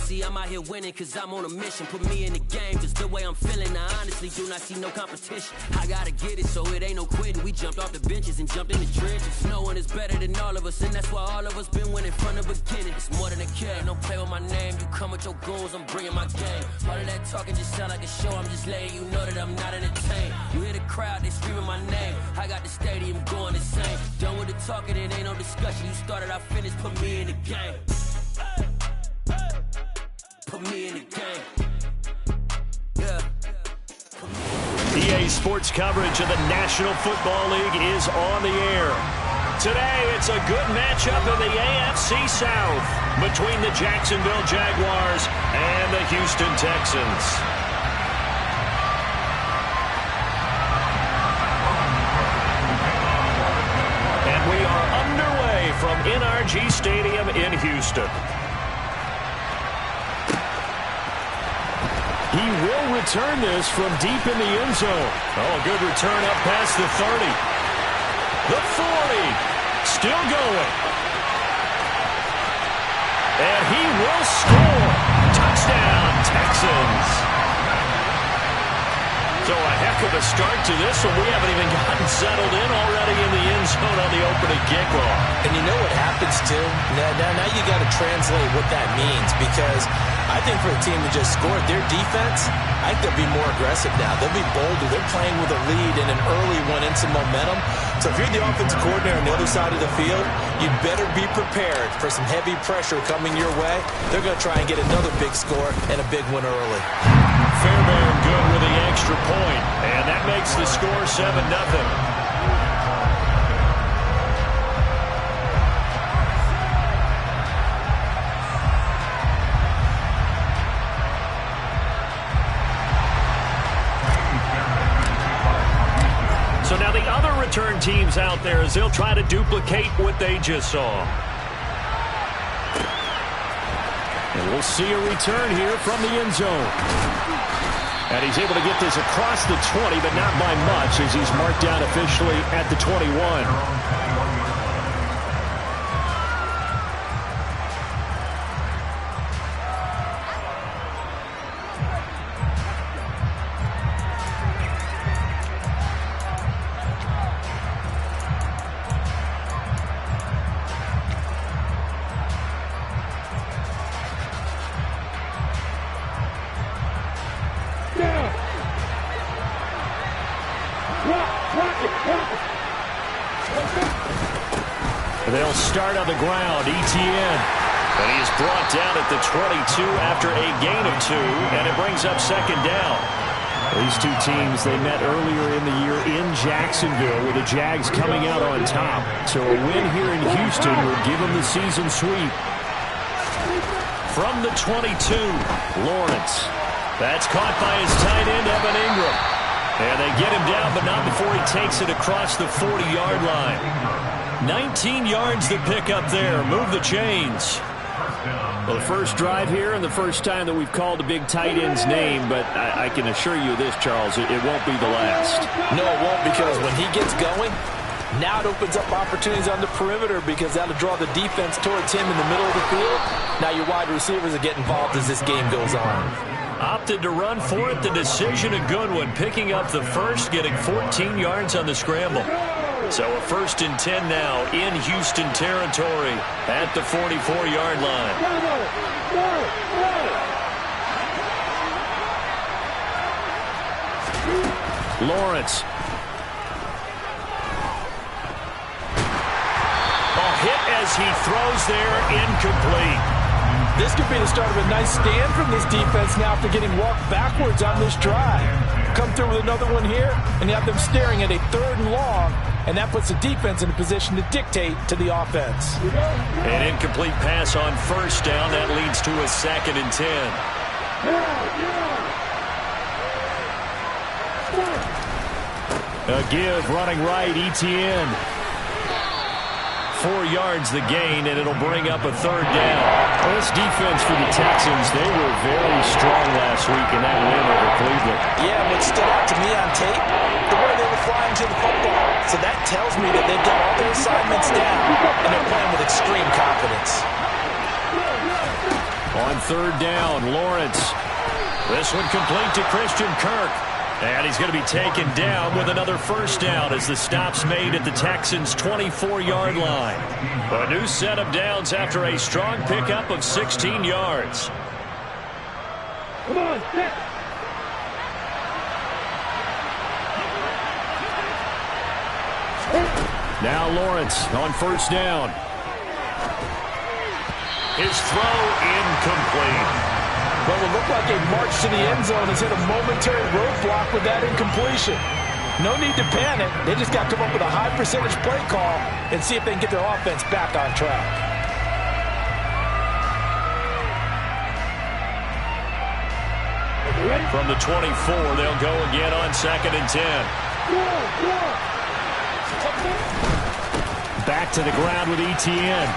See, I'm out here winning cause I'm on a mission. Put me in the game just the way I'm feeling. I honestly do not see no competition. I gotta get it, so it ain't no quitting. We jumped off the benches and jumped in the trenches. No one is better than all of us, and that's why all of us been winning from the beginning. It's more than a game, don't play with my name. You come with your goons, I'm bringing my game. All of that talking just sound like a show. I'm just letting you know that I'm not entertained. You hear the crowd, they screaming my name. I got the stadium going insane. Done with the talking, it ain't no discussion. You started, I finished, put me in the game. Put me in the game. Yeah. EA Sports coverage of the National Football League is on the air. Today, it's a good matchup in the AFC South between the Jacksonville Jaguars and the Houston Texans. And we are underway from NRG Stadium in Houston. He will return this from deep in the end zone. Oh, a good return up past the 30. The 40. Still going. And he will score. Touchdown, Texans. So a heck of a start to this one. We haven't even gotten settled in already in the end zone on the opening kickoff. And you know what happens, too? Now you got to translate what that means, because I think for a team to just score their defense, I think they'll be more aggressive now. They'll be bolder. They're playing with a lead and an early one and some momentum. So if you're the offensive coordinator on the other side of the field, you better be prepared for some heavy pressure coming your way. They're going to try and get another big score and a big one early. Fairbairn good with the extra point, and that makes the score 7-0. So now the other return teams out there as they'll try to duplicate what they just saw. And we'll see a return here from the end zone. And he's able to get this across the 20, but not by much as he's marked down officially at the 21. They'll start on the ground. Etienne. And he is brought down at the 22 after a gain of 2, and it brings up second down. These two teams, they met earlier in the year in Jacksonville with the Jags coming out on top. So a win here in Houston would give them the season sweep. From the 22, Lawrence. That's caught by his tight end, Evan Ingram. And they get him down, but not before he takes it across the 40-yard line. 19 yards to pick up there. Move the chains. Well, the first drive here and the first time that we've called a big tight end's name, but I can assure you this, Charles, it won't be the last. No, it won't, because when he gets going, now it opens up opportunities on the perimeter, because that'll draw the defense towards him in the middle of the field. Now your wide receivers will get involved as this game goes on. Opted to run for it. The decision a good one. Picking up the first, getting 14 yards on the scramble. So a 1st and 10 now in Houston territory at the 44-yard line. Lawrence. A hit as he throws there, incomplete. This could be the start of a nice stand from this defense now after getting walked backwards on this drive. Come through with another one here, and you have them staring at a 3rd and long, and that puts the defense in a position to dictate to the offense. An incomplete pass on 1st down. That leads to a 2nd and 10. A give running right, Etienne. 4 yards the gain, and it'll bring up a 3rd down. Well, this defense for the Texans, they were very strong last week in that win over Cleveland. Yeah, what stood out to me on tape, the way they were flying to the football. So that tells me that they've got all their assignments down, and they're playing with extreme confidence. On third down, Lawrence. This one complete to Christian Kirk. And he's going to be taken down with another first down as the stop's made at the Texans' 24-yard line. A new set of downs after a strong pickup of 16 yards. Come on, set. Now Lawrence on first down. His throw incomplete. Well, it looked like a march to the end zone has hit a momentary roadblock with that incompletion. No need to panic. They just got to come up with a high percentage play call and see if they can get their offense back on track. From the 24, they'll go again on 2nd and 10. Back to the ground with Etienne.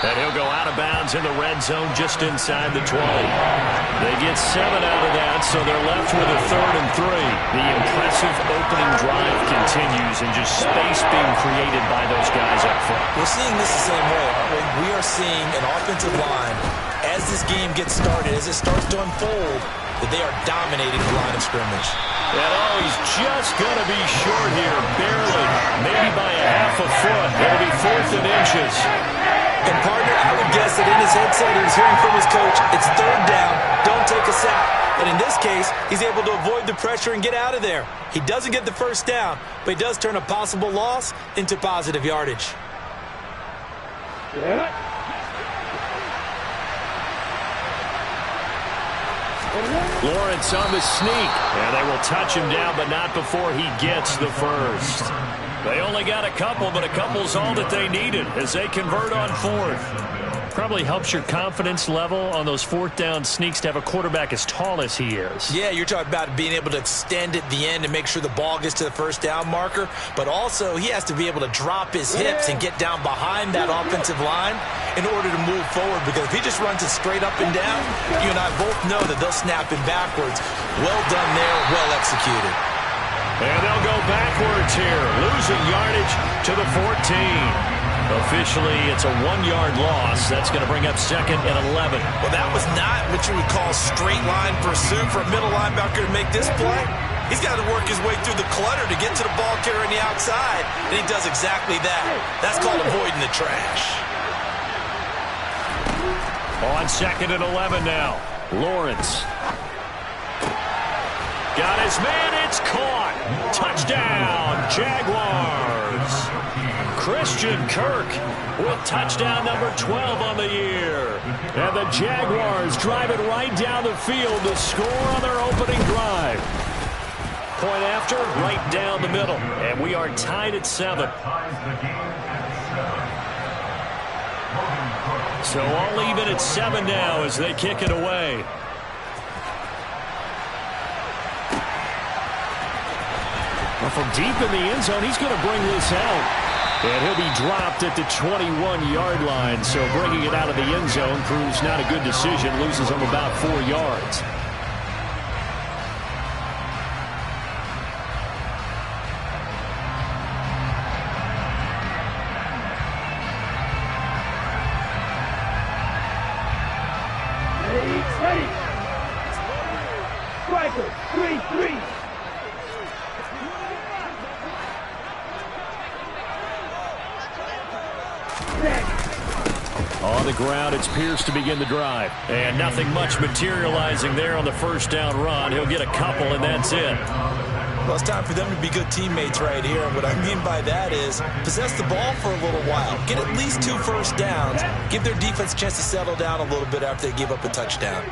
And he'll go out of bounds in the red zone just inside the 20. They get 7 out of that, so they're left with a 3rd and 3. The impressive opening drive continues and just space being created by those guys up front. We're seeing this the same way, aren't we? We are seeing an offensive line, as this game gets started, as it starts to unfold, that they are dominating the line of scrimmage. And he's just going to be short here, barely, maybe by a half a foot. It'll be 4th and inches. And partner, I would guess that in his headset he was hearing from his coach, it's 3rd down, don't take a sack. And in this case, he's able to avoid the pressure and get out of there. He doesn't get the first down, but he does turn a possible loss into positive yardage. Yeah. Lawrence on the sneak, and they will touch him down, but not before he gets the first. They only got a couple, but a couple's all that they needed as they convert on 4th. Probably helps your confidence level on those 4th down sneaks to have a quarterback as tall as he is. Yeah, you're talking about being able to extend at the end and make sure the ball gets to the first down marker, but also he has to be able to drop his hips and get down behind that offensive line in order to move forward, because if he just runs it straight up and down, you and I both know that they'll snap him backwards. Well done there, well executed. And they'll go backwards here, losing yardage to the 14. Officially, it's a 1-yard loss. That's going to bring up 2nd and 11. Well, that was not what you would call straight line pursuit for a middle linebacker to make this play. He's got to work his way through the clutter to get to the ball carrier on the outside, and he does exactly that. That's called avoiding the trash. On 2nd and 11 now, Lawrence. Got his man, it's caught. Touchdown, Jaguars. Christian Kirk with touchdown number 12 on the year. And the Jaguars drive it right down the field to score on their opening drive. Point after, right down the middle. And we are tied at 7. So all even at 7 now as they kick it away. Well, from deep in the end zone, he's going to bring this out. And he'll be dropped at the 21-yard line. So bringing it out of the end zone proves not a good decision. Loses him about 4 yards. Ready. Striker, 3-3. On the ground, it's Pierce to begin the drive. And nothing much materializing there on the first down run. He'll get a couple, and that's it. Well, it's time for them to be good teammates right here. And what I mean by that is possess the ball for a little while. Get at least 2 first downs. Give their defense a chance to settle down a little bit after they give up a touchdown.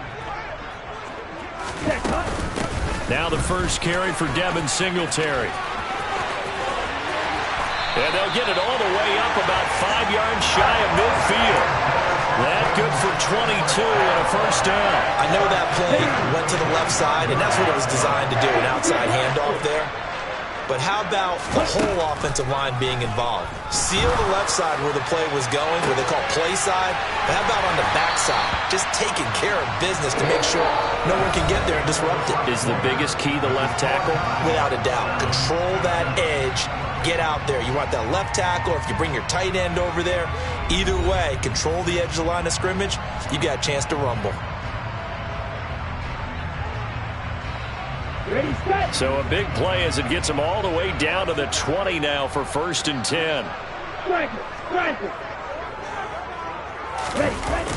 Now the first carry for Devin Singletary. And they'll get it all the way up about 5 yards shy of midfield. That good for 22 and a first down. I know that play went to the left side, and that's what it was designed to do, an outside handoff there. but how about the whole offensive line being involved? Seal the left side where the play was going, where they call play side, but how about on the back side? Just taking care of business to make sure no one can get there and disrupt it. Is the biggest key the left tackle? Without a doubt. Control that edge. Get out there. You want that left tackle. If you bring your tight end over there, either way, control the edge of the line of scrimmage, you got a chance to rumble. Ready, set. So a big play as it gets them all the way down to the 20 now for 1st and 10. Striker, striker. Ready, ready.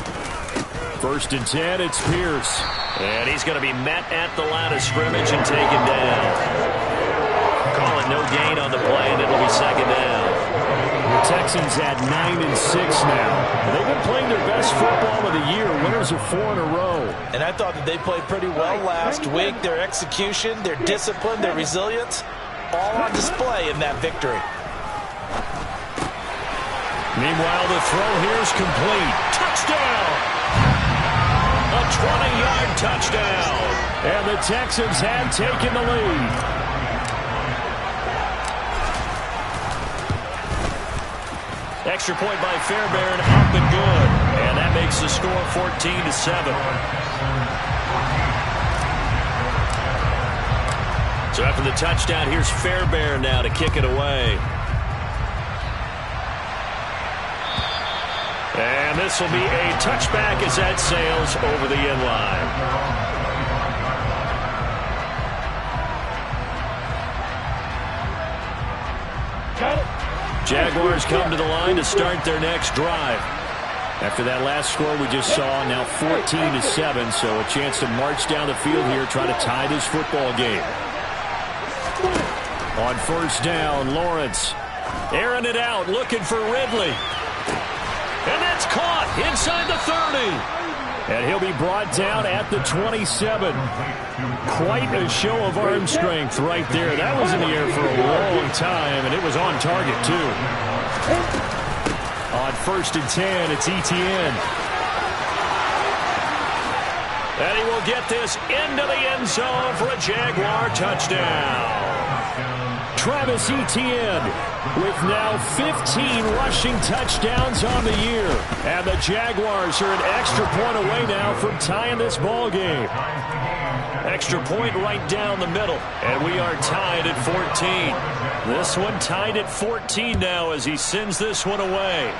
1st and 10, it's Pierce. And he's going to be met at the line of scrimmage and taken down. Calling no gain on the play, and it'll be 2nd down. The Texans at 9-6 now. They've been playing their best football of the year. Winners of 4 in a row. And I thought that they played pretty well last week. Their execution, their discipline, their resilience, all on display in that victory. Meanwhile, the throw here is complete. Touchdown! A 20-yard touchdown. And the Texans have taken the lead. Extra point by Fairbairn, up and good. And that makes the score 14-7. So after the touchdown, here's Fairbairn now to kick it away. And this will be a touchback as that sails over the end line. Got it. Jaguars come to the line to start their next drive. After that last score we just saw, now 14-7, so a chance to march down the field here, try to tie this football game. On 1st down, Lawrence airing it out, looking for Ridley. And that's caught inside the 30. And he'll be brought down at the 27. Quite a show of arm strength right there. That was in the air for a long time, and it was on target, too. On 1st and 10, it's Etienne. And he will get this into the end zone for a Jaguar touchdown. Travis Etienne with now 15 rushing touchdowns on the year. And the Jaguars are an extra point away now from tying this ball game. Extra point right down the middle. And we are tied at 14. This one tied at 14 now as he sends this one away.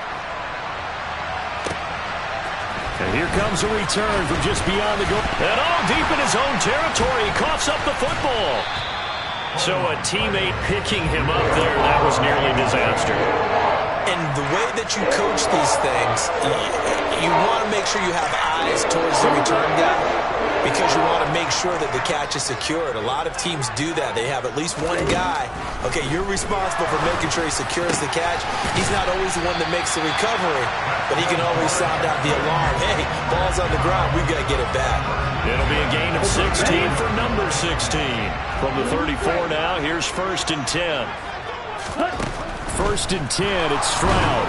And here comes a return from just beyond the goal. And all deep in his own territory, he coughs up the football. So a teammate picking him up there, that was nearly a disaster. And the way that you coach these things, you want to make sure you have eyes towards the return guy because you want to make sure that the catch is secured. A lot of teams do that. They have at least one guy. Okay, you're responsible for making sure he secures the catch. He's not always the one that makes the recovery, but he can always sound out the alarm. Hey, ball's on the ground. We've got to get it back. It'll be a gain of 16 for number 16. From the 34 now, here's 1st and 10. 1st and 10, it's Stroud.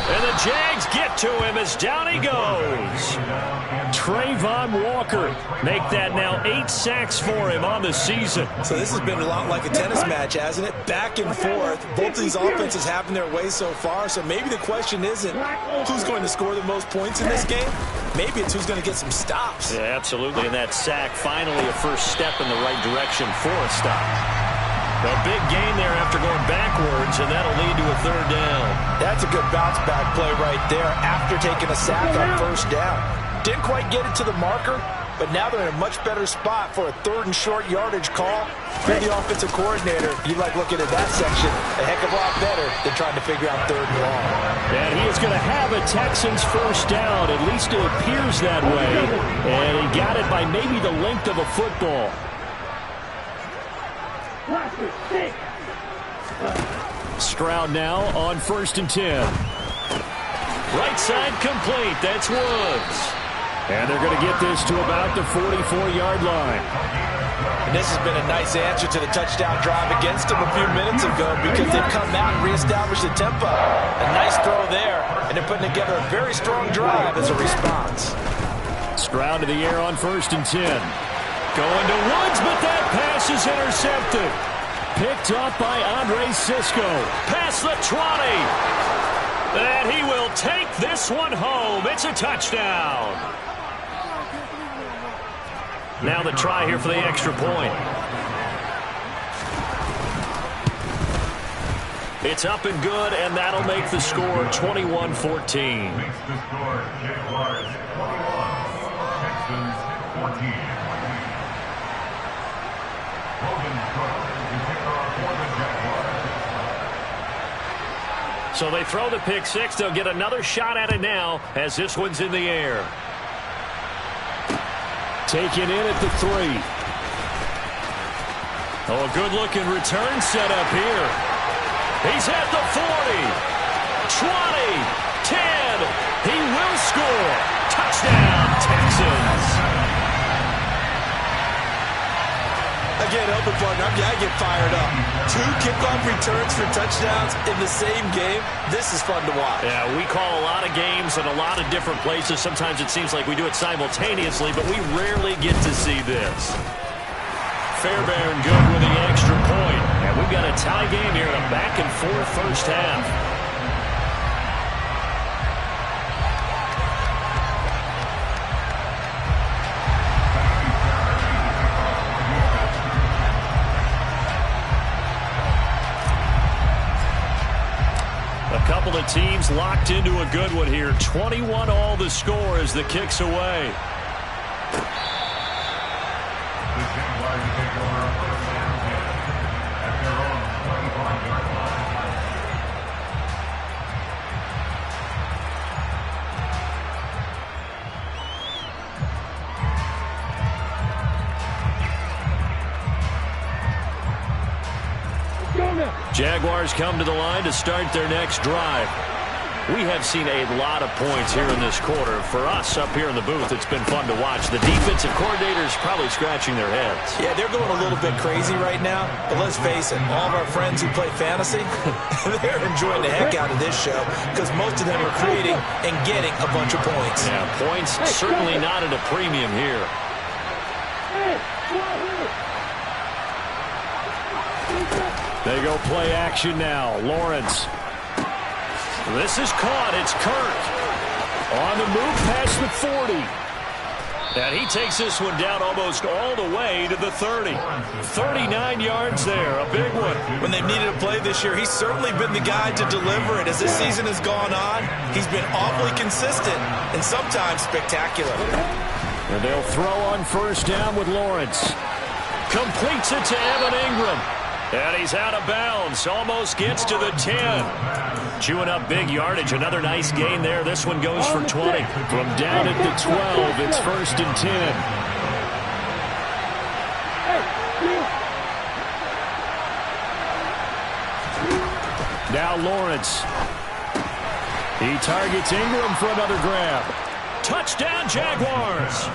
And the Jags get to him as down he goes. Trayvon Walker make that now 8 sacks for him on the season. So this has been a lot like a tennis match, hasn't it? Back and forth. Both of these offenses having their way so far, so maybe the question isn't who's going to score the most points in this game. Maybe it's who's going to get some stops. Yeah, absolutely. And that sack, finally a first step in the right direction for a stop. A big gain there after going backwards, and that'll lead to a 3rd down. That's a good bounce-back play right there after taking a sack on 1st down. Didn't quite get it to the marker, but now they're in a much better spot for a 3rd and short yardage call. You're the offensive coordinator. You like looking at that section a heck of a lot better than trying to figure out 3rd and long. And he is going to have a Texans 1st down. At least it appears that way. And he got it by maybe the length of a football. Stroud now on 1st and 10. Right side complete. That's Woods. And they're going to get this to about the 44-yard line. And this has been a nice answer to the touchdown drive against them a few minutes ago because they've come out and reestablished the tempo. A nice throw there, and they're putting together a very strong drive as a response. Stroud to the air on 1st and 10. Going to Woods, but that pass is intercepted. Picked up by Andre Cisco. Past the 20. And he will take this one home. It's a touchdown. Now the try here for the extra point. It's up and good, and that'll make the score 21-14. Makes the score Jaguars 21, Texans 14. So they throw the pick six. They'll get another shot at it now as this one's in the air. Taken in at the 3. Oh, a good-looking return set up here. He's at the 40. 20. 10. He will score. Touchdown, Texans. Again, open partner, I get fired up. 2 kickoff returns for touchdowns in the same game. This is fun to watch. Yeah, we call a lot of games in a lot of different places. Sometimes it seems like we do it simultaneously, but we rarely get to see this. Fairbairn good with the extra point. And we've got a tie game here in a back-and-forth first half. Couple of teams locked into a good one here. 21 all the score as the kick's away. The Jaguars take over first and 10 at their own 25-yard line. Jaguars come to the line to start their next drive. We have seen a lot of points here in this quarter. For us up here in the booth, it's been fun to watch. The defensive coordinators probably scratching their heads. Yeah, they're going a little bit crazy right now. But let's face it, all of our friends who play fantasy, they're enjoying the heck out of this show because most of them are creating and getting a bunch of points. Yeah, points certainly not at a premium here. They go play action now. Lawrence. This is caught. It's Kirk. On the move past the 40. And he takes this one down almost all the way to the 30. 39 yards there. A big one. When they've needed a play this year, he's certainly been the guy to deliver it. As this season has gone on, he's been awfully consistent and sometimes spectacular. And they'll throw on first down with Lawrence. Completes it to Evan Ingram. And he's out of bounds. Almost gets to the 10. Chewing up big yardage. Another nice gain there. This one goes for 20. From down at the 12, it's first and 10. Now Lawrence. He targets Ingram for another grab. Touchdown, Jaguars.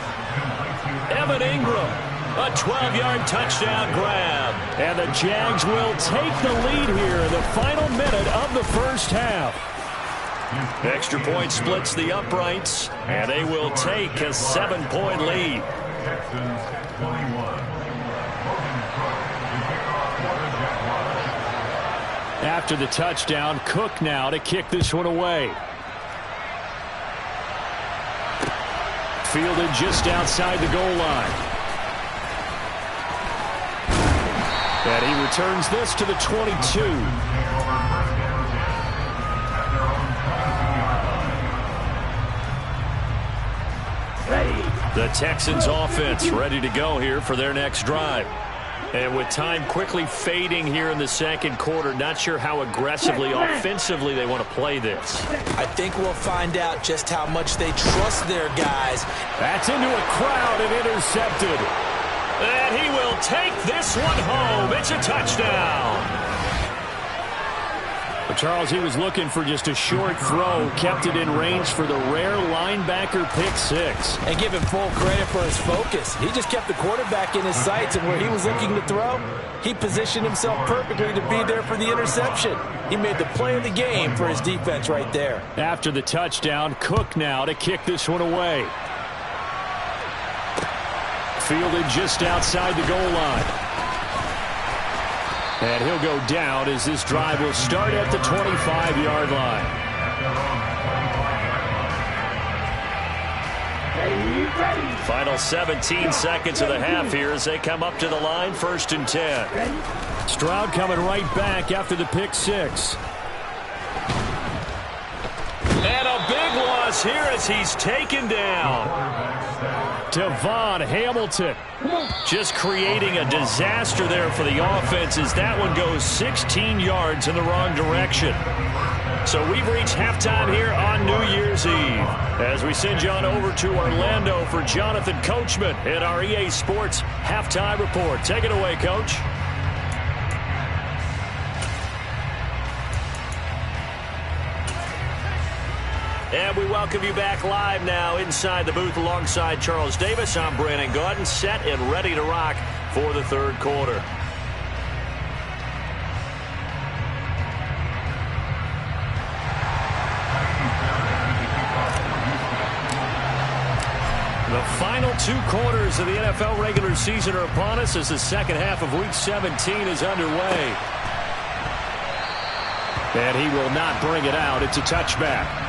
Evan Ingram. A 12-yard touchdown grab. And the Jags will take the lead here in the final minute of the first half. Extra point splits the uprights, and they will take a 7-point lead. Texans 21. After the touchdown, Cook now to kick this one away. Fielded just outside the goal line. And he returns this to the 22. The Texans offense ready to go here for their next drive. And with time quickly fading here in the second quarter, not sure how aggressively, offensively they want to play this. I think we'll find out just how much they trust their guys. That's into a crowd and intercepted. And he will take this one home. It's a touchdown. But Charles, he was looking for just a short throw, kept it in range for the rare linebacker pick six. And give him full credit for his focus. He just kept the quarterback in his sights, and where he was looking to throw, he positioned himself perfectly to be there for the interception. He made the play of the game for his defense right there. After the touchdown, Cook now to kick this one away. Fielded just outside the goal line. And he'll go down as this drive will start at the 25-yard line. Final 17 seconds of the half here as they come up to the line, 1st and 10. Stroud coming right back after the pick six. And a big loss here as he's taken down. Devon Hamilton just creating a disaster there for the offense as that one goes 16 yards in the wrong direction. So we've reached halftime here on New Year's Eve as we send you on over to Orlando for Jonathan Coachman in our EA Sports Halftime Report. Take it away, Coach. And we welcome you back live now inside the booth alongside Charles Davis. I'm Brandon Gaudin, set and ready to rock for the third quarter. The final 2 quarters of the NFL regular season are upon us as the second half of Week 17 is underway. And he will not bring it out. It's a touchback.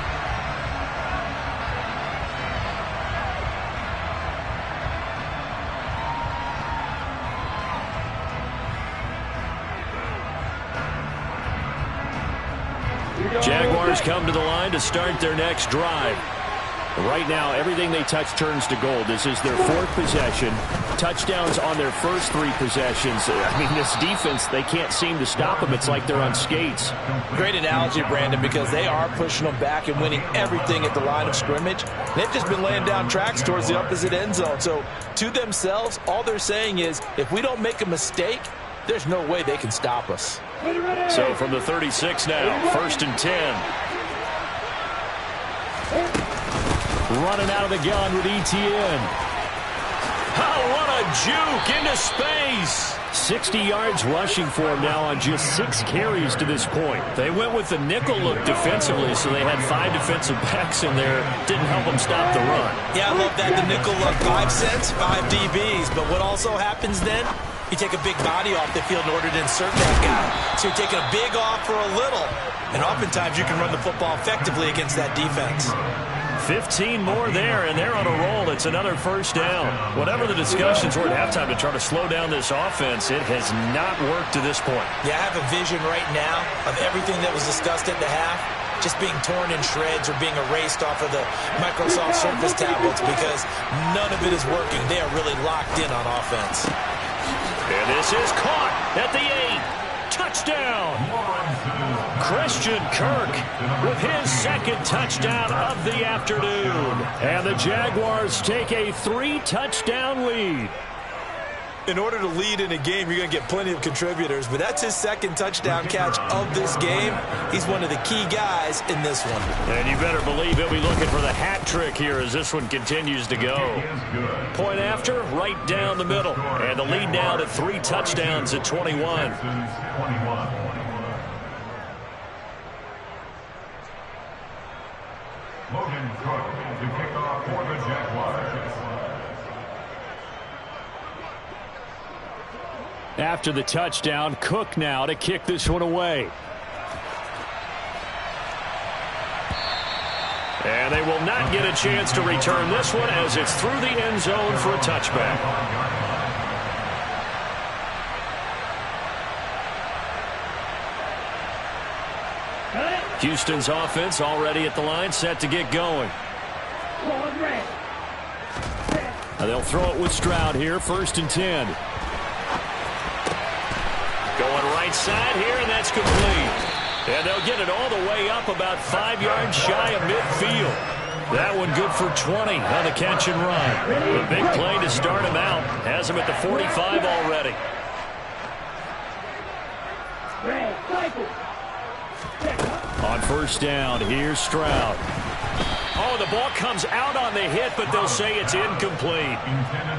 Jaguars come to the line to start their next drive. Right now, everything they touch turns to gold. This is their 4th possession. Touchdowns on their first 3 possessions. I mean, this defense, they can't seem to stop them. It's like they're on skates. Great analogy, Brandon, because they are pushing them back and winning everything at the line of scrimmage. They've just been laying down tracks towards the opposite end zone. So, to themselves, all they're saying is, if we don't make a mistake, there's no way they can stop us. So, from the 36 now, 1st and 10. Running out of the gun with Etienne. Oh, what a juke into space. 60 yards rushing for him now on just 6 carries to this point. They went with the nickel look defensively, so they had 5 defensive backs in there. Didn't help them stop the run. Yeah, I love that. The nickel look, 5 cents, 5 DBs. But what also happens then? You take a big body off the field in order to insert that guy. So you're taking a big off for a little. And oftentimes you can run the football effectively against that defense. 15 more there, and they're on a roll. It's another 1st down. Whatever the discussions were at halftime to try to slow down this offense, it has not worked to this point. Yeah, I have a vision right now of everything that was discussed at the half just being torn in shreds or being erased off of the Microsoft Surface tablets because none of it is working. They are really locked in on offense. And this is caught at the 8. Touchdown! Christian Kirk with his 2nd touchdown of the afternoon. And the Jaguars take a 3-touchdown lead. In order to lead in a game, you're going to get plenty of contributors, but that's his 2nd touchdown catch of this game. He's one of the key guys in this one. And you better believe he'll be looking for the hat trick here as this one continues to go. Point after, right down the middle. And the lead now to 3 touchdowns at 21. Logan Cook to kick off for the Jaguars. After the touchdown, Cook now to kick this one away. And they will not get a chance to return this one as it's through the end zone for a touchback. Houston's offense already at the line, set to get going. Now they'll throw it with Stroud here, 1st and 10. Going right side here, and that's complete. And they'll get it all the way up about 5 yards shy of midfield. That one good for 20 on the catch and run. A big play to start him out. Has him at the 45 already. On 1st down, here's Stroud. Oh, the ball comes out on the hit, but they'll say it's incomplete.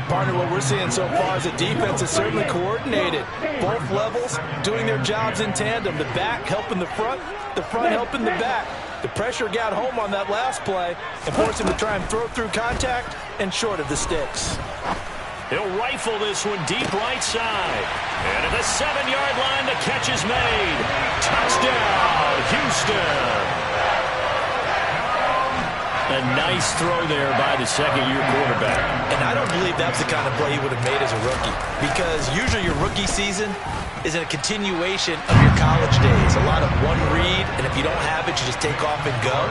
Partner, what we're seeing so far is the defense is certainly coordinated. Both levels doing their jobs in tandem. The back helping the front helping the back. The pressure got home on that last play and forced him to try and throw through contact and short of the sticks. He'll rifle this one deep right side. And at the 7-yard line, the catch is made. Touchdown, Houston. A nice throw there by the second-year quarterback. And I don't believe that's the kind of play he would have made as a rookie, because usually your rookie season is a continuation of your college days. A lot of one read, and if you don't have it, you just take off and go.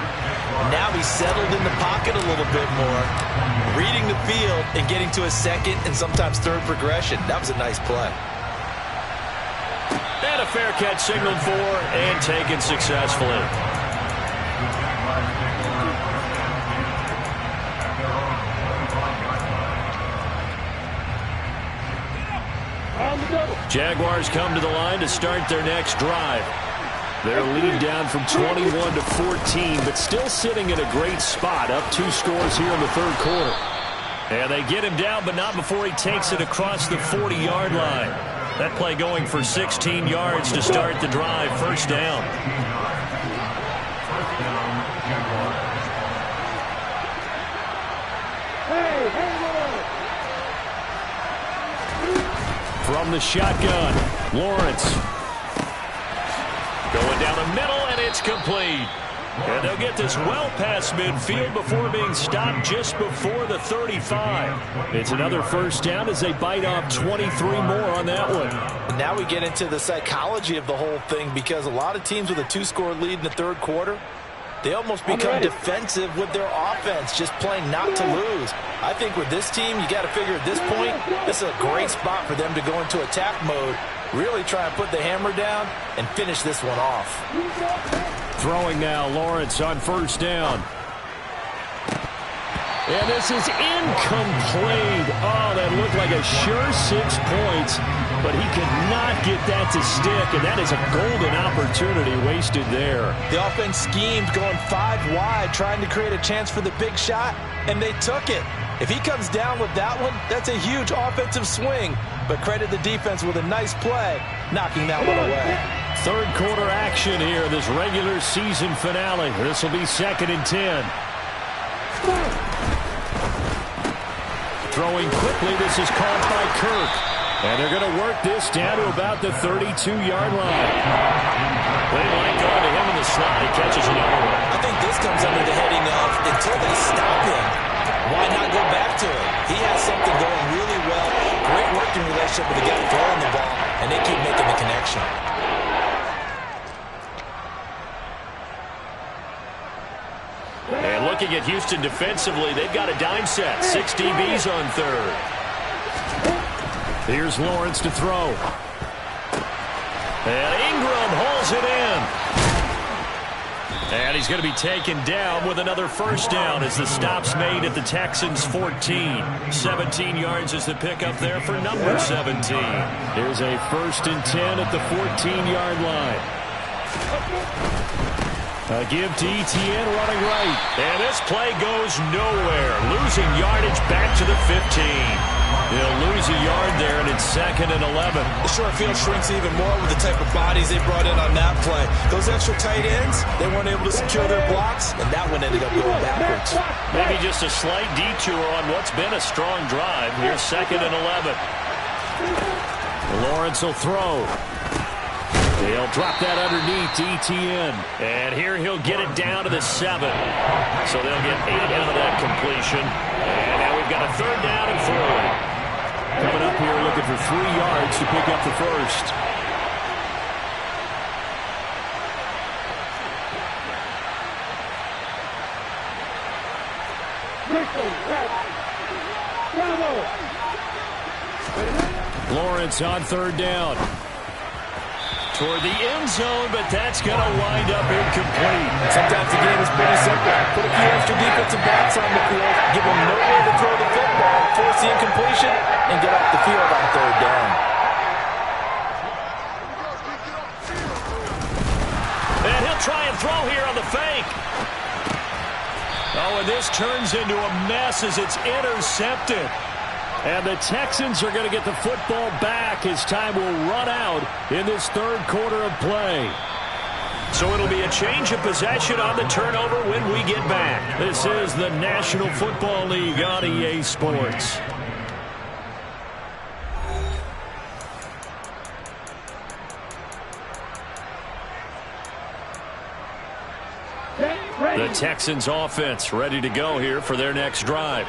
Now he's settled in the pocket a little bit more, reading the field and getting to a second and sometimes third progression. That was a nice play. And a fair catch signaled for and taken successfully. Jaguars come to the line to start their next drive. Their lead down from 21 to 14, but still sitting in a great spot, up 2 scores here in the third quarter. And they get him down, but not before he takes it across the 40-yard line. That play going for 16 yards to start the drive, first down. From the shotgun, Lawrence. Going down the middle, and it's complete. And they'll get this well past midfield before being stopped just before the 35. It's another first down as they bite off 23 more on that one. And now we get into the psychology of the whole thing, because a lot of teams with a 2-score lead in the third quarter, they almost become defensive with their offense, just playing not to lose. I think with this team, you got to figure at this point, this is a great spot for them to go into attack mode, really try and put the hammer down and finish this one off. Throwing now, Lawrence on first down. And this is incomplete. Oh, that looked like a sure 6 points, but he could not get that to stick, and that is a golden opportunity wasted there. The offense schemed going 5 wide, trying to create a chance for the big shot, and they took it. If he comes down with that one, that's a huge offensive swing, but credit the defense with a nice play, knocking that one away. Third quarter action here, this regular season finale. This will be 2nd and 10. Throwing quickly, this is caught by Kirk. And they're going to work this down to about the 32-yard line. They like going to him in the slot. He catches another one. I think this comes under the heading of, until they stop him, why not go back to him? He has something going really well. Great working relationship with the guy throwing the ball, and they keep making the connection. And looking at Houston defensively, they've got a dime set. 6 DBs on third. Here's Lawrence to throw. And Ingram hauls it in. And he's going to be taken down with another first down as the stop's made at the Texans' 14. 17 yards is the pickup there for number 17. Here's a 1st and 10 at the 14-yard line. A give to Etienne running right. And this play goes nowhere. Losing yardage back to the 15. They'll lose a yard there, and it's 2nd and 11. The short field shrinks even more with the type of bodies they brought in on that play. Those extra tight ends, they weren't able to secure their blocks, and that one ended up going backwards. Maybe just a slight detour on what's been a strong drive. Here's 2nd and 11. Lawrence will throw. They'll drop that underneath to Etienne. And here he'll get it down to the 7. So they'll get 8 out of that completion. And now we've got a 3rd down and 4. Coming up here looking for 3 yards to pick up the first. Lawrence on 3rd down. Toward the end zone, but that's going to wind up incomplete. Sometimes the game is pretty simple. Put a few extra defensive backs on the field, give them nowhere to throw the football, force the incompletion, and get off the field on 3rd down. And he'll try and throw here on the fake. Oh, and this turns into a mess as it's intercepted. And the Texans are going to get the football back as time will run out in this 3rd quarter of play. So it'll be a change of possession on the turnover when we get back. This is the National Football League on EA Sports. The Texans offense ready to go here for their next drive.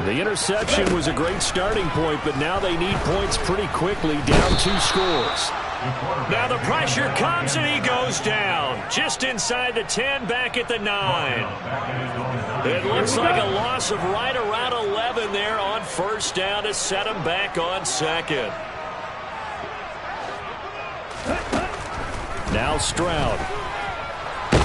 The interception was a great starting point, but now they need points pretty quickly, down 2 scores. Now the pressure comes and he goes down. Just inside the 10, back at the 9. It looks like a loss of right around 11 there on first down to set him back on second. Now Stroud.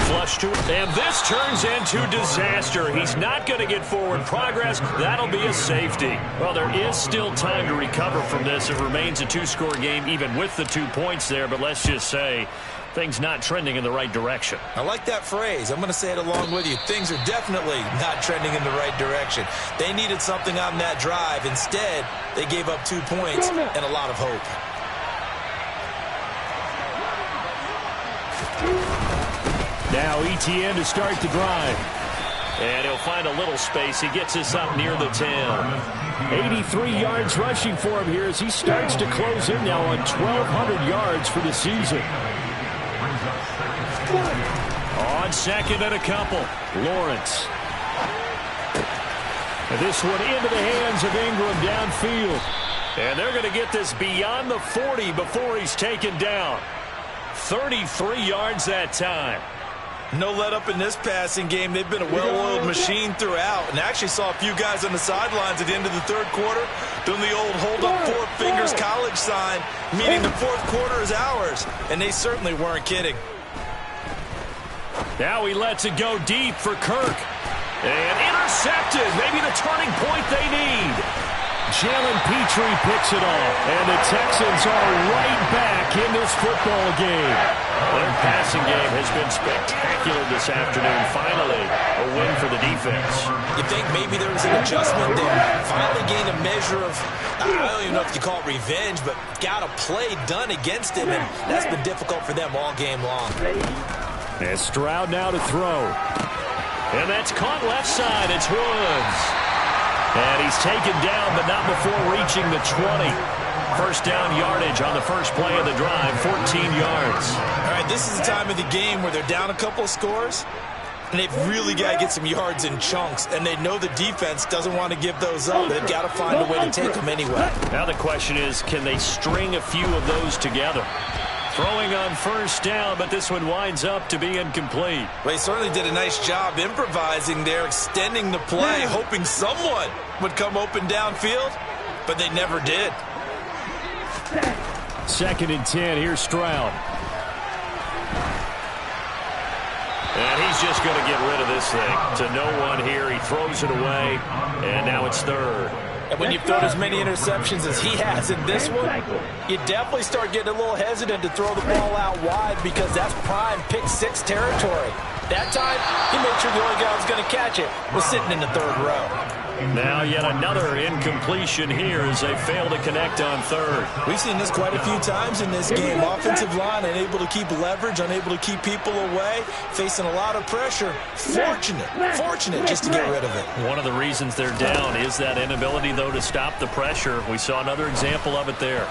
Flush to it, and this turns into disaster. He's not going to get forward progress. That'll be a safety. Well, there is still time to recover from this. It remains a 2-score game even with the 2 points there, but let's just say things not trending in the right direction. I like that phrase. I'm going to say it along with you. Things are definitely not trending in the right direction. They needed something on that drive. Instead, they gave up 2 points and a lot of hope. Now ETN to start the drive. And he'll find a little space. He gets us up near the 10. 83 yards rushing for him here as he starts to close in now on 1,200 yards for the season. On second and a couple, Lawrence. And this one into the hands of Ingram downfield. And they're going to get this beyond the 40 before he's taken down. 33 yards that time. No let up in this passing game. They've been a well-oiled machine throughout. And actually saw a few guys on the sidelines at the end of the third quarter doing the old hold up 4 fingers college sign, meaning the fourth quarter is ours. And they certainly weren't kidding. Now he lets it go deep for Kirk. And intercepted. Maybe the turning point they need. Jalen Petrie picks it off. And the Texans are right back in this football game. Their passing game has been spectacular this afternoon. Finally, a win for the defense. You think maybe there was an adjustment there. Finally gained a measure of, I don't even know if you call it revenge, but got a play done against him, and that's been difficult for them all game long. And Stroud now to throw. And that's caught left side. It's Woods. And he's taken down, but not before reaching the 20. First down yardage on the first play of the drive, 14 yards. All right, this is the time of the game where they're down a couple of scores, and they've really got to get some yards in chunks, and they know the defense doesn't want to give those up. They've got to find a way to take them anyway. Now the question is, can they string a few of those together? Throwing on first down, but this one winds up to be incomplete. Well, he certainly did a nice job improvising there, extending the play, hoping someone would come open downfield, but they never did. Second and 10, here's Stroud. And he's just going to get rid of this thing. To no one here, he throws it away, and now it's third. And when you've thrown as many interceptions as he has in this one, you definitely start getting a little hesitant to throw the ball out wide because that's prime pick-6 territory. That time, he made sure the only guy who was going to catch it was sitting in the third row. Now yet another incompletion here as they fail to connect on third. We've seen this quite a few times in this game. Offensive line unable to keep leverage, unable to keep people away, facing a lot of pressure. Fortunate just to get rid of it. One of the reasons they're down is that inability, though, to stop the pressure. We saw another example of it there.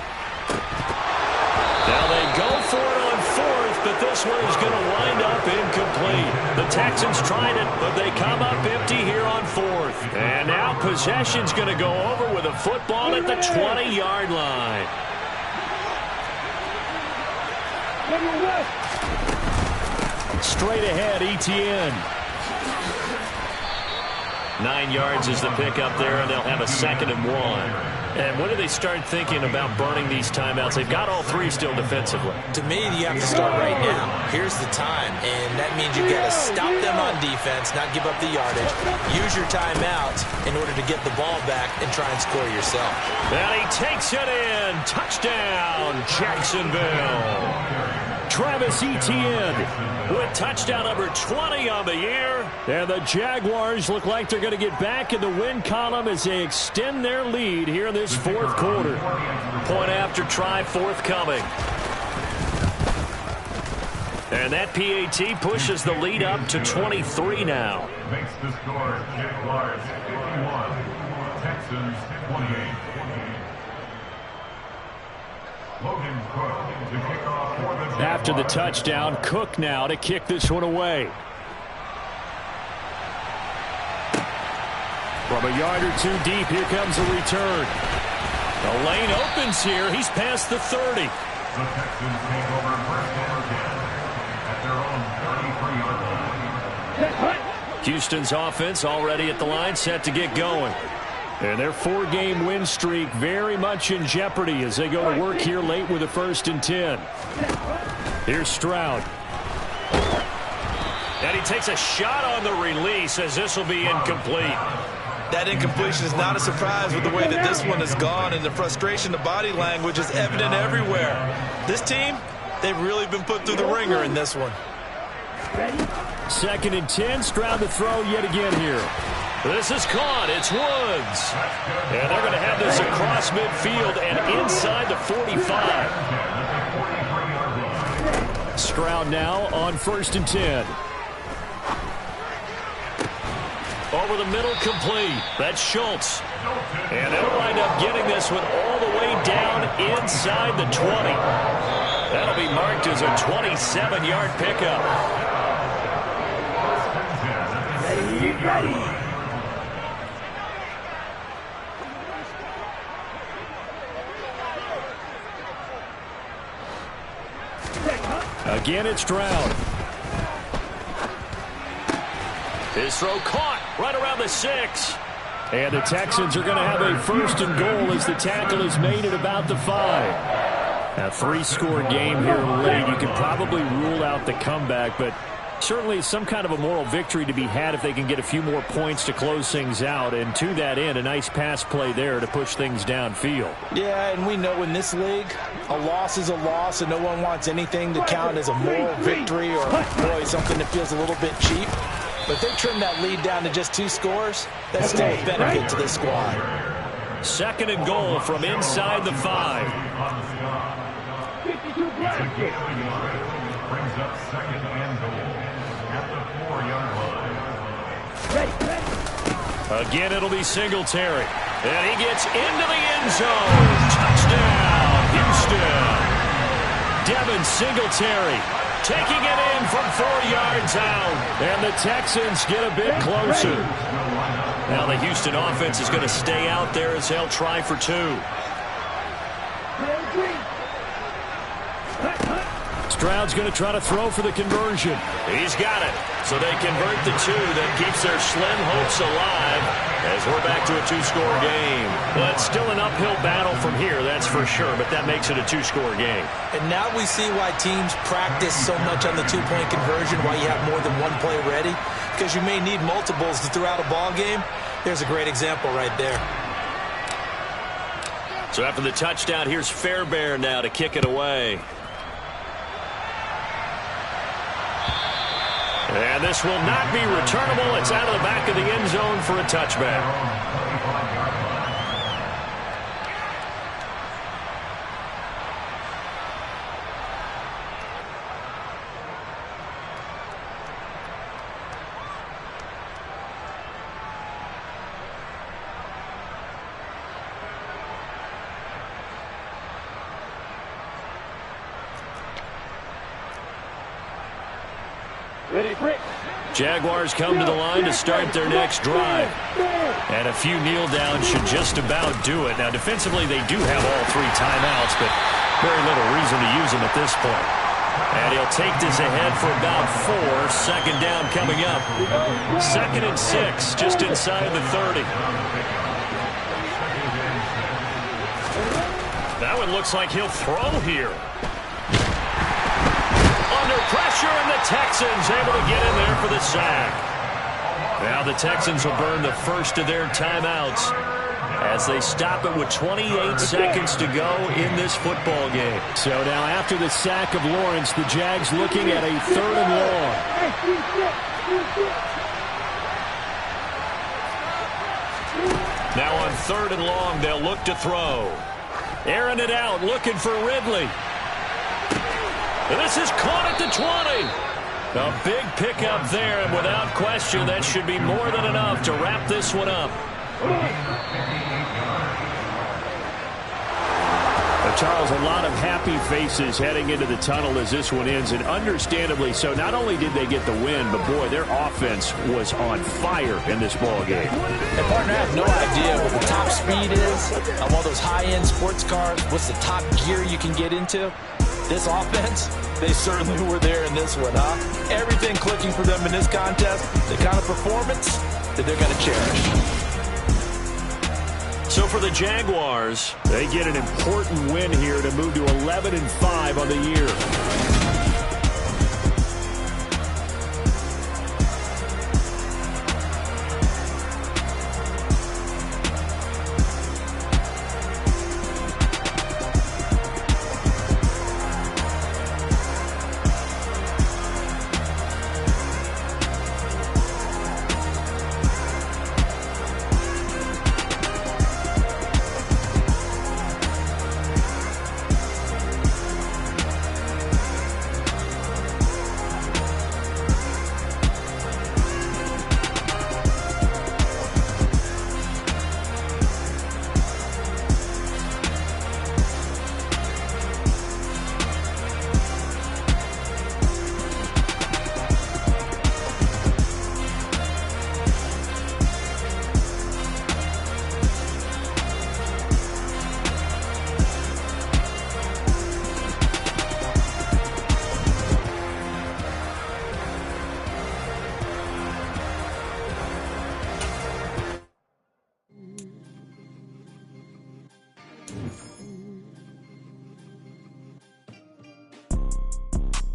Now they go for it on fourth, but this one is going to wind up incomplete. The Texans tried it, but they come up empty here on fourth. And now possession's going to go over with a football at the 20-yard line. Straight ahead, ETN. 9 yards is the pickup there, and they'll have a 2nd and 1. And when do they start thinking about burning these timeouts? They've got all 3 still defensively. To me, you have to start right now. Here's the time, and that means you've got to stop them on defense, not give up the yardage. Use your timeouts in order to get the ball back and try and score yourself. And he takes it in. Touchdown, Jacksonville. Travis Etienne with touchdown number 20 on the year. And the Jaguars look like they're going to get back in the win column as they extend their lead here in this fourth quarter. Point after try forthcoming. And that PAT pushes the lead up to 23 now. Makes the score Jaguars 51, Texans 28. Logan Cook to kick off for the Jaguars. After the touchdown, Cook now to kick this one away. From a yard or two deep, here comes a return. The lane opens here. He's past the 30. The Texans take over first and 10 at their own 33-yard line. Houston's offense already at the line, set to get going. And their 4-game win streak very much in jeopardy as they go to work here late with a 1st and 10. Here's Stroud. And he takes a shot on the release as this will be incomplete. That incompletion is not a surprise with the way that this one has gone, and the frustration, the body language is evident everywhere. This team, they've really been put through the ringer in this one. 2nd and 10, Stroud to throw yet again here. This is caught. It's Woods. And they're going to have this across midfield and inside the 45. Stroud now on 1st and 10. Over the middle, complete. That's Schultz. And they'll wind up getting this one all the way down inside the 20. That'll be marked as a 27-yard pickup. Ready. Again, it's Stroud. His throw caught right around the 6. And the Texans are going to have a 1st and goal as the tackle is made at about the 5. A 3-score game here late. You can probably rule out the comeback, but certainly some kind of a moral victory to be had if they can get a few more points to close things out. And to that end, a nice pass play there to push things downfield. Yeah, and we know in this league, a loss is a loss, and no one wants anything to count as a moral victory or, boy, something that feels a little bit cheap. But if they trim that lead down to just 2 scores, that's still a benefit to this squad. 2nd and goal from inside the 5. 52 brings up 2nd and goal at the 4-yard line. Again, it'll be Singletary. And he gets into the end zone. Touchdown, Houston. Devin Singletary taking it in from 4 yards out. And the Texans get a bit closer. Now the Houston offense is going to stay out there as they'll try for 2. Stroud's going to try to throw for the conversion. He's got it. So they convert the 2. That keeps their slim hopes alive as we're back to a 2-score game. Well, it's still an uphill battle from here, that's for sure, but that makes it a 2-score game. And now we see why teams practice so much on the 2-point conversion, why you have more than one play ready, because you may need multiples to throw out a ball game. There's a great example right there. So after the touchdown, here's Fairbairn now to kick it away. And this will not be returnable. It's out of the back of the end zone for a touchback. Jaguars come to the line to start their next drive. And a few kneel downs should just about do it. Now, defensively, they do have all 3 timeouts, but very little reason to use them at this point. And he'll take this ahead for about 4. 2nd down coming up. 2nd and 6, just inside the 30. That one looks like he'll throw here. Under pressure, and the Texans able to get in there for the sack. Now the Texans will burn the first of their timeouts as they stop it with 28 seconds to go in this football game. So now after the sack of Lawrence, the Jags looking at a 3rd and long. Now on 3rd and long, they'll look to throw. Airing it out, looking for Ridley. And this is caught at the 20. A big pickup there, and without question, that should be more than enough to wrap this one up. The Charles, a lot of happy faces heading into the tunnel as this one ends, and understandably so. Not only did they get the win, but, boy, their offense was on fire in this ball game. And, partner, I have no idea what the top speed is on one of those high-end sports cars. What's the top gear you can get into? This offense, they certainly were there in this one, huh? Everything clicking for them in this contest, the kind of performance that they're going to cherish. So for the Jaguars, they get an important win here to move to 11-5 on the year.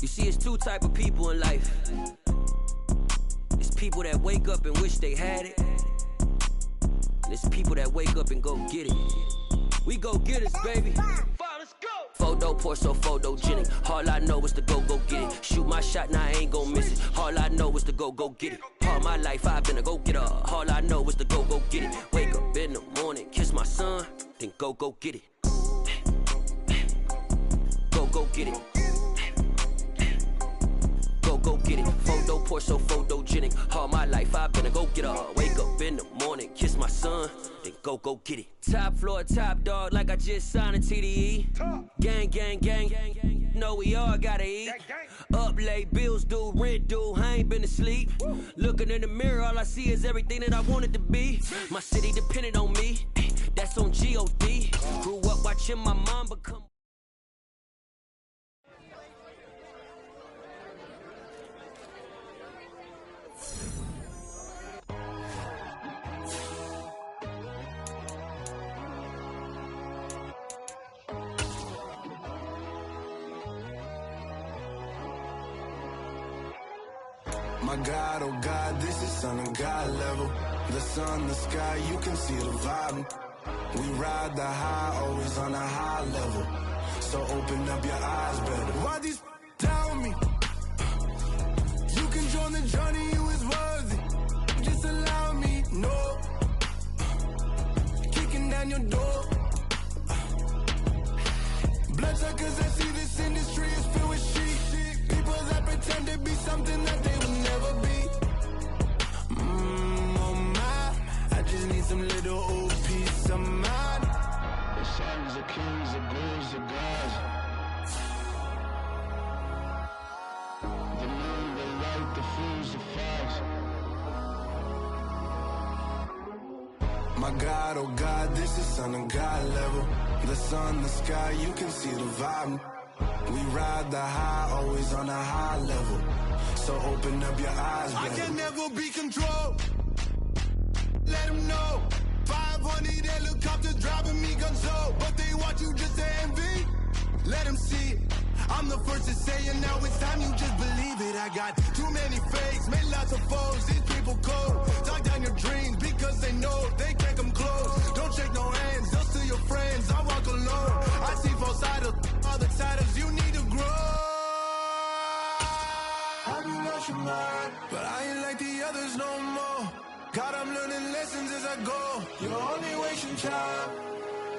You see, it's two type of people in life. It's people that wake up and wish they had it. And it's people that wake up and go get it. We go get it, baby. Let's go. Photo pour so photogenic. All I know is to go get it. Shoot my shot, now I ain't gon' miss it. All I know is to go get it. All my life I've been a go-getter. All I know is to go get it. Wake up in the morning, kiss my son, then go get it. Go get it. Go get it. Photo pour so photogenic. All my life I've been a go-getter. Wake up in the morning, kiss my son, then go get it. Top floor, top dog, like I just signed a TDE. Gang. Know we all gotta eat. Up late, bills due, rent due, I ain't been asleep. Looking in the mirror, all I see is everything that I wanted to be. My city depended on me, that's on G.O.D. Grew up watching my mom become. My God, oh God, this is Son of God level. The sun, the sky, you can see the vibe. We ride the high, always on a high level. So open up your eyes better. Why these tell me? You can join the journey, you is worthy. Just allow me, no. Kicking down your door. Bloodsuckers that see this industry is filled with shit. People that pretend to be something that they will never be. Oh my, I just need some little old peace of mind. The sons of kings, the bulls, the gods. The moon, the light, the fools, the facts. My God, oh God, this is Son of God level. The sun, the sky, you can see the vibe. We ride the high, always on a high level. So open up your eyes, baby. I can never be controlled. Let them know. 500 helicopters driving me gonzo. But they want you just to envy. Let them see it. I'm the first to say it, now it's time you just believe it. I got too many fakes, made lots of foes. These people cold. Talk down your dreams because they know they can't come close. Don't shake no hands, they'll steal your friends. I walk alone. I see false idols, other titles. You need to grow. Have you lost your mind? But I ain't like the others no more. God, I'm learning lessons as I go. You're only wasting time.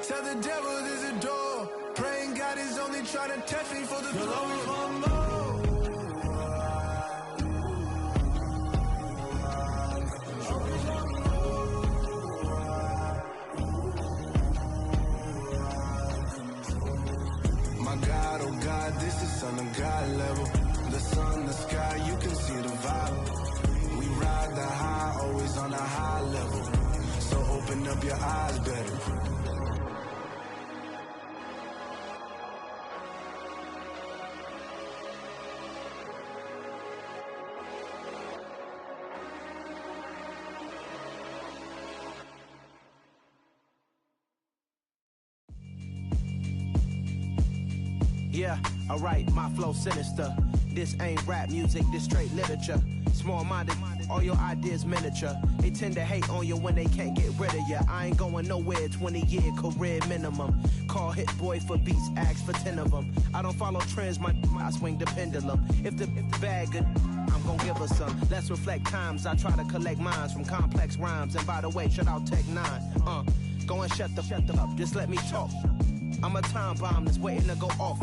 Tell the devil there's a door. Praying God is only trying to test me for the glory. You'll always want more. My God, oh God, this is son of God level. The sun, the sky, you can see the vibe. We ride the high, always on a high level. So open up your eyes better. Yeah, alright, my flow sinister. This ain't rap music, this straight literature. Small-minded, all your ideas miniature. They tend to hate on you when they can't get rid of you. I ain't going nowhere, 20-year career minimum. Call Hit Boy for beats, ask for 10 of them. I don't follow trends, I swing the pendulum. If the bag good, I'm gon' give her some. Let's reflect times, I try to collect minds from complex rhymes. And by the way, shout out Tech 9. Go and shut the up, just let me talk. I'm a time bomb that's waiting to go off.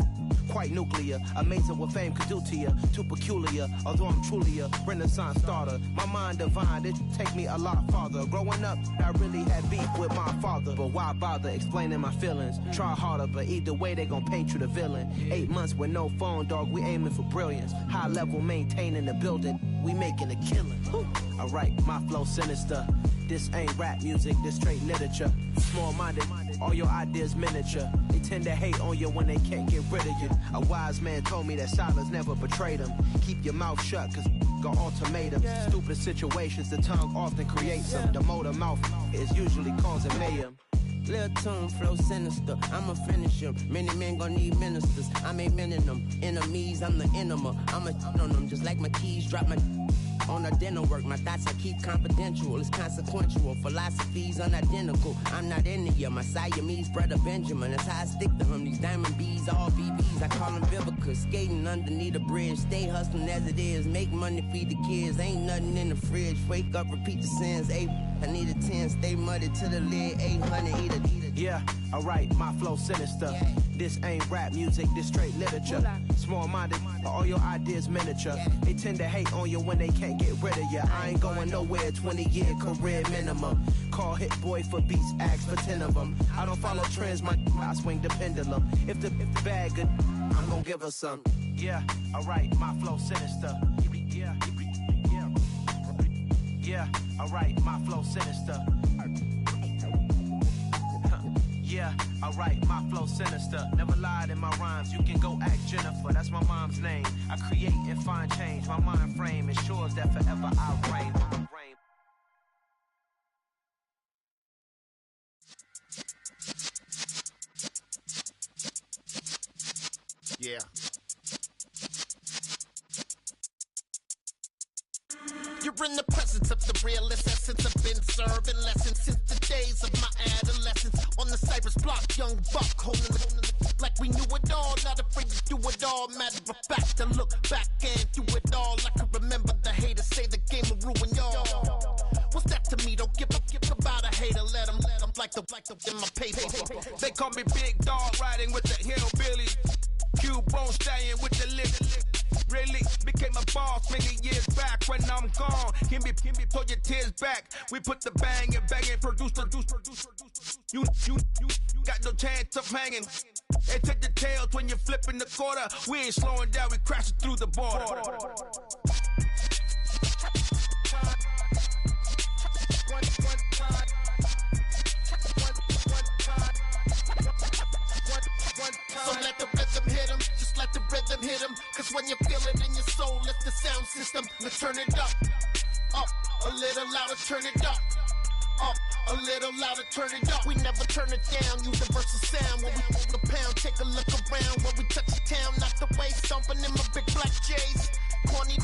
Quite nuclear, amazing what fame could do to you. Too peculiar, although I'm truly a renaissance starter. My mind divine, it take me a lot farther. Growing up, I really had beef with my father. But why bother explaining my feelings? Try harder, but either way they gon' paint you the villain. 8 months with no phone, dog, we aiming for brilliance. High level maintaining the building, we making a killing. Alright, my flow sinister. This ain't rap music, this straight literature. Small-minded, all your ideas miniature. They tend to hate on you when they can't get rid of you. A wise man told me that silence never betrayed him. Keep your mouth shut, cause got ultimatums. Stupid situations, the tongue often creates them. The motor mouth is usually causing mayhem. Lil' tune, flow sinister, I'ma finish him. Many men gon' need ministers, I'm aiming them. Enemies, I'm the enema, I'ma on them. Just like my keys, drop my on a dinner work. My thoughts I keep confidential, it's consequential. Philosophies unidentical, I'm not in the my Siamese brother Benjamin. That's how I stick to him, these diamond bees, all BBs. I call them Vivica, skating underneath a bridge. Stay hustling as it is, make money, feed the kids. Ain't nothing in the fridge, wake up, repeat the sins. I need a 10, stay muddy to the lid. 800, eat it. Yeah, alright, my flow sinister. This ain't rap music, this straight literature. Small-minded, all your ideas miniature. They tend to hate on you when they can't get rid of you. I ain't going nowhere, 20-year career minimum. Call Hit Boy for beats, ask for 10 of them. I don't follow trends, I swing the pendulum. If the bag good, I'm gon' give her some. Yeah, alright, my flow sinister. Yeah, alright, my flow sinister. Yeah, alright, my flow sinister. Never lied in my rhymes, you can go ask Jennifer, that's my mom's name. I create and find change, my mind frame ensures that forever I reign. Yeah. You're in the presence of the realest essence. I've been serving lessons since the days of my adolescence. On the Cypress block, young buck holding the like we knew it all. Not afraid to do it all. Matter of fact, to look back and do it all. I can remember the haters say the game will ruin y'all. What's that to me? Don't give about a hater. Let them like the in my paper. They call me Big Dog, riding with the hillbilly. Cubone staying with the lip. Really became a boss many years back. When I'm gone, can be pull your tears back. We put the bang and produce. You got no chance of hanging. They take the tails when you're flipping the quarter. We ain't slowing down, we crashing through the border. So let the rhythm hit him, just let the rhythm hit him. Cause when you feel it in your soul, lift the sound system. Let's turn it up, a little louder, turn it up, a little louder, turn it up. We never turn it down, universal sound. When we move the pound, take a look around. When we touch the town, knock the way, stomping in my big black J's. Corny,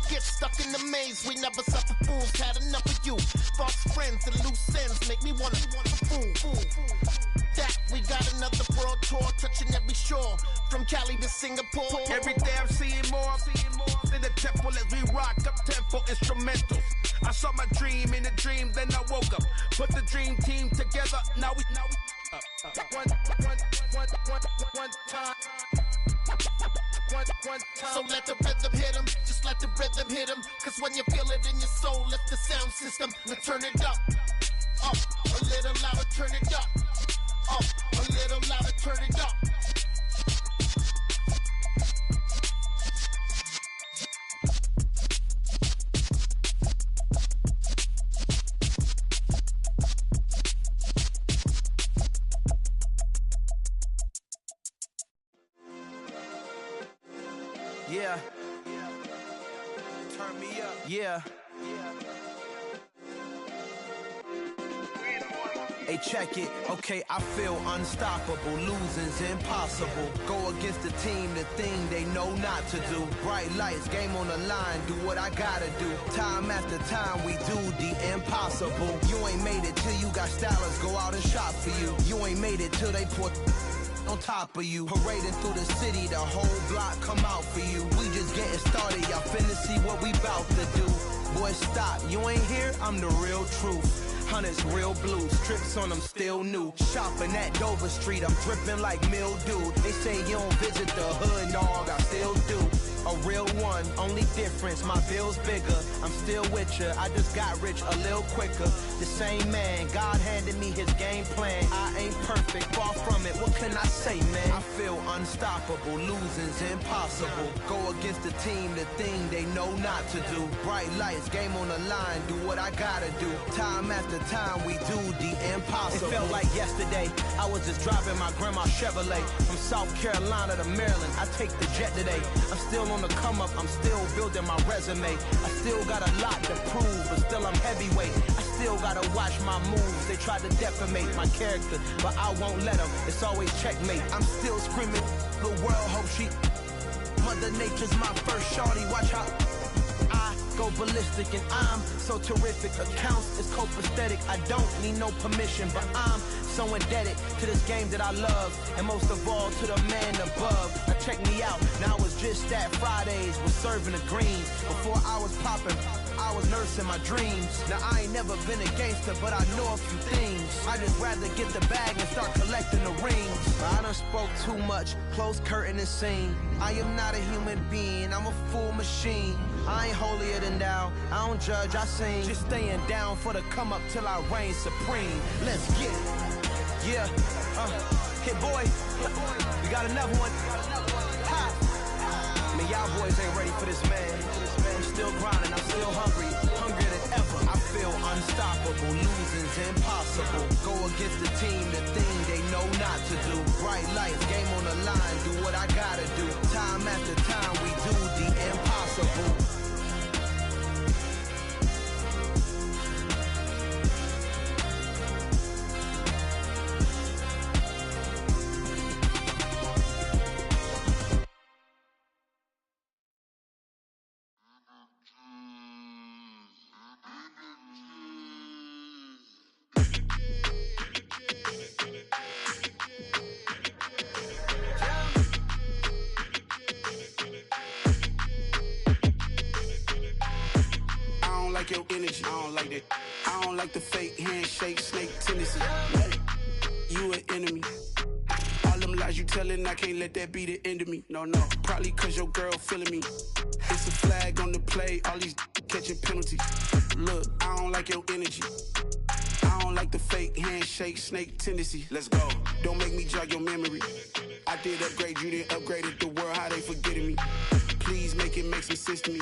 get stuck in the maze. We never suffer fools, had enough of you. False friends and loose ends make me wanna fool. That we got another world tour, touching every shore, from Cali to Singapore. Every day I'm seeing more in the temple as we rock up tempo instrumentals. I saw my dream in a dream, then I woke up. Put the dream team together, now we one time. So let the rhythm hit him, just let the rhythm hit him. Cause when you feel it in your soul, lift the sound system. Let's turn it up, a little louder, turn it up, a little louder, turn it up. Yeah. Turn me up. Yeah. Hey, check it. Okay, I feel unstoppable. Losing's impossible. Go against the team, the thing they know not to do. Bright lights, game on the line, do what I gotta do. Time after time, we do the impossible. You ain't made it till you got stylists go out and shop for you. You ain't made it till they put on top of you. Parading through the city, the whole block come out for you. We just getting started, y'all finna see what we bout to do. Boy, stop, you ain't here, I'm the real truth. Hunters real blue, strips on them still new. Shopping at Dover Street, I'm dripping like mildew. They say you don't visit the hood, dog, I still do. A real one, only difference, my bill's bigger. I'm still with ya, I just got rich a little quicker. The same man, God handed me his game plan. I ain't perfect, far from it, what can I say, man? I feel unstoppable, losing's impossible. Go against the team, the thing they know not to do. Bright lights, game on the line, do what I gotta do. Time after time, we do the impossible. It felt like yesterday, I was just driving my grandma's Chevrolet. From South Carolina to Maryland, I take the jet today. I'm still on the come up, I'm still building my resume. I still got a lot to prove, but still I'm heavyweight. I still gotta watch my moves. They try to defamate my character, but I won't let them. It's always checkmate. I'm still screaming, the world hope she. Mother Nature's my first shorty, watch how I go ballistic and I'm so terrific. Accounts is copacetic, I don't need no permission, but I'm so indebted to this game that I love, and most of all to the man above. Now check me out, now it's just that Fridays was serving the greens. Before I was popping, I was nursing my dreams. Now I ain't never been a gangster, but I know a few things. I just rather get the bag and start collecting the rings. I done spoke too much, close curtain and scene. I am not a human being, I'm a full machine. I ain't holier than thou, I don't judge, I sing. Just staying down for the come up till I reign supreme. Let's get it. Yeah, hit boy, we got another one. Ha. Man, y'all boys ain't ready for this, man. I'm still grinding, I'm still hungry, hungrier than ever. I feel unstoppable, losing's impossible. Go against the team, the thing they know not to do. Bright lights, game on the line, do what I gotta do. Time after time, we do the impossible. Your energy, I don't like that. I don't like the fake handshake, snake tendency. You an enemy. All them lies you telling, I can't let that be the end of me. No, probably cause your girl feeling me. It's a flag on the play, all these catching penalties. Look, I don't like your energy. I don't like the fake handshake, snake tendency. Let's go. Don't make me jog your memory. I did upgrade, you didn't upgrade it. The world, how they forgetting me. Please make it make some sense to me.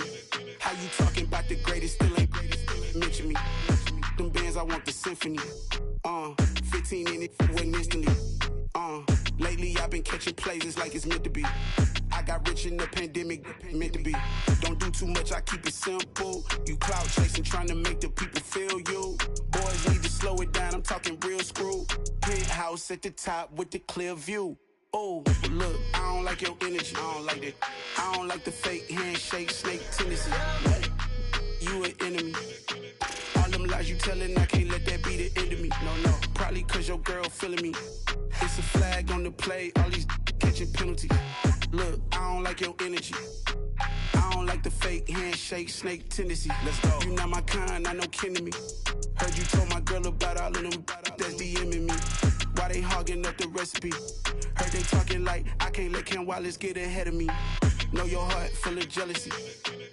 How you talking about the greatest, still ain't mention me. Them bands, I want the symphony. 15 in it, wasn't instantly. Lately I've been catching plays, it's like it's meant to be. I got rich in the pandemic, meant to be. Don't do too much, I keep it simple. You clout chasing, trying to make the people feel you. Boys need to slow it down, I'm talking real screw. Penthouse at the top with the clear view. Oh, look, I don't like your energy, I don't like that. I don't like the fake handshake, snake tendency. You an enemy. All them lies you telling, I can't let that be the end of me. No, probably cause your girl feeling me. It's a flag on the play, all these catching penalties. Look, I don't like your energy. I don't like the fake handshake, snake tendency. Let's go. You not my kind, I know kin to me. Heard you told my girl about all of them that's DMing me. Why they hogging up the recipe? Heard they talking like I can't let Ken Wallace get ahead of me. Know your heart full of jealousy.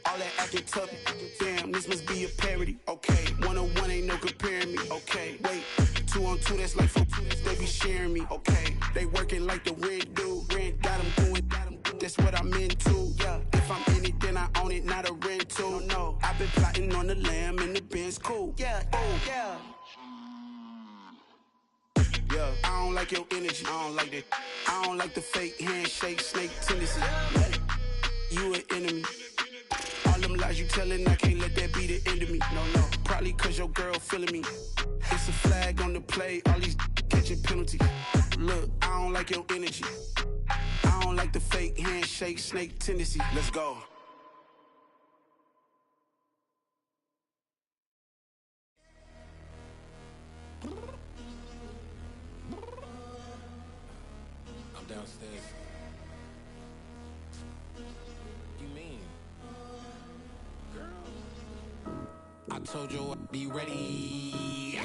All that acting tough, damn, this must be a parody. Okay, 1-on-1 ain't no comparing me. Okay, wait, 2-on-2, that's like 4, they be sharing me. Okay, they working like the rent do. Rent got them going, that's what I'm into. Yeah, if I'm in it, then I own it, not a rental. No, I've been plotting on the lamb and the Benz cool. Yeah, oh, yeah. Yeah, I don't like your energy, I don't like that. I don't like the fake handshake, snake tendency. you an enemy. All them lies you telling, I can't let that be the end of me. No, probably cause your girl feeling me. It's a flag on the play, all these catching penalties. Look, I don't like your energy. I don't like the fake handshake, snake tendency. Let's go. I'm downstairs. You mean? Girl. I told you I'd be ready.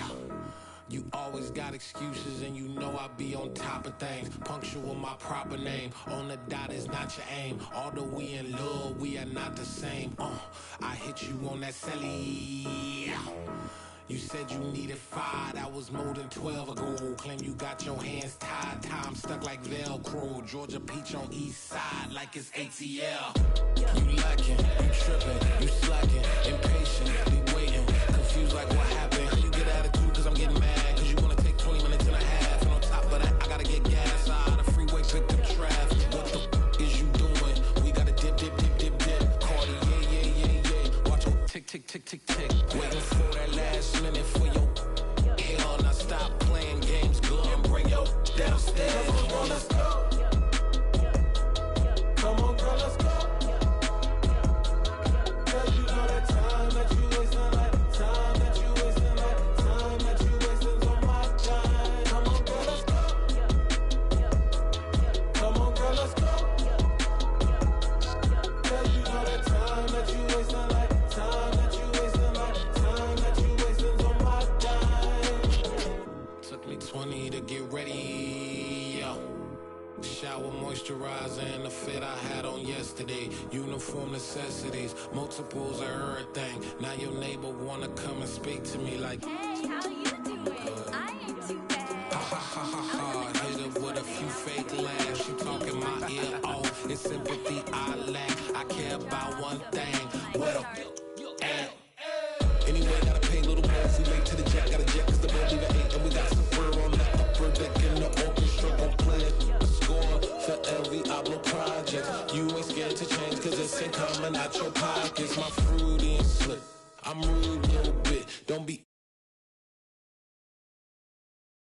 You always got excuses and you know I be on top of things. Punctual my proper name. On the dot is not your aim. Although we in love, we are not the same. I hit you on that celly. You said you needed 5, that was more than 12 ago. Claim you got your hands tied, time stuck like Velcro. Georgia peach on east side like it's ATL. You lacking, you tripping, you slacking, impatient, be waiting, confused like what happened. How you get attitude cause I'm getting mad, cause you wanna take 20 minutes and a half. And on top of that, I gotta get gas out of the freeway, pick up traffic. What the is you doing? We gotta dip. Cardi, yeah. Watch your tick. Waiting for that last minute for your hell. Now stop playing games, go and bring your downstairs. Come on, girl, let's go. Come on, girl, let's go. Cause you know that time that you wasting, like time that you wasting, like time that you wasting's on my time. Come on, girl, let's go. Come on, girl, let's go. Cause you know that time that you wasting, like time that you wasting, like time that you wasting's on my dime. Took me 20 to get ready. Shower, moisturizer, and the fit I had on yesterday. Uniform necessities, multiples of everything. Now your neighbor wanna come and speak to me like, hey, how you doing? I ain't too bad. Ha. Hit her with a few fake laughs. She talking my ear off. It's sympathy I lack. I care about one thing. Well, anyway, gotta pay a little more if we late to the jet. Got a jet cause the boat leave at 8. And we got some fur on the upper deck. And the orchestra gon' play a score for every Oblo project. You ain't scared to change cause it's ain't coming out your pockets. My fruity and slick. I'm rude a little bit. Don't be